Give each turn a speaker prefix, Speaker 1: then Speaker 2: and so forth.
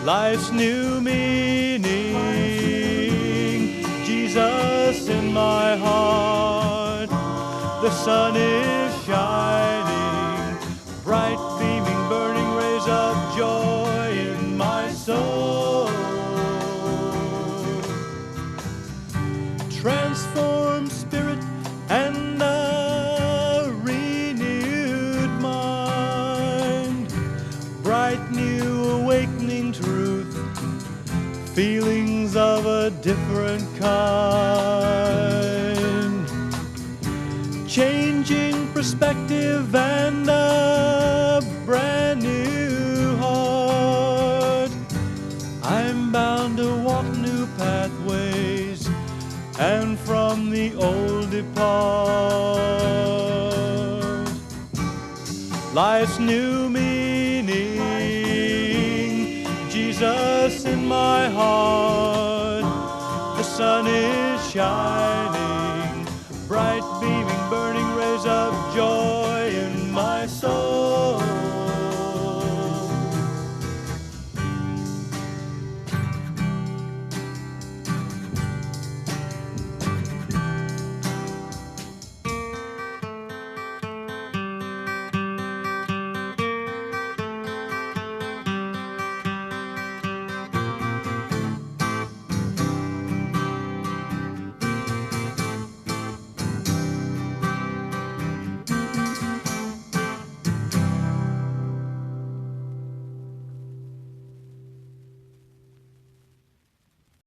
Speaker 1: life's new meaning. Jesus in my heart, the sun is shining, bright, beaming, burning rays of joy in my soul. Transformed spirit and a renewed mind, bright new awakening truth, feelings of a different kind, changing perspective and a brand new heart. I'm bound to walk new pathways and from the old depart. Life's new meaning, Jesus in my heart, the sun is shining,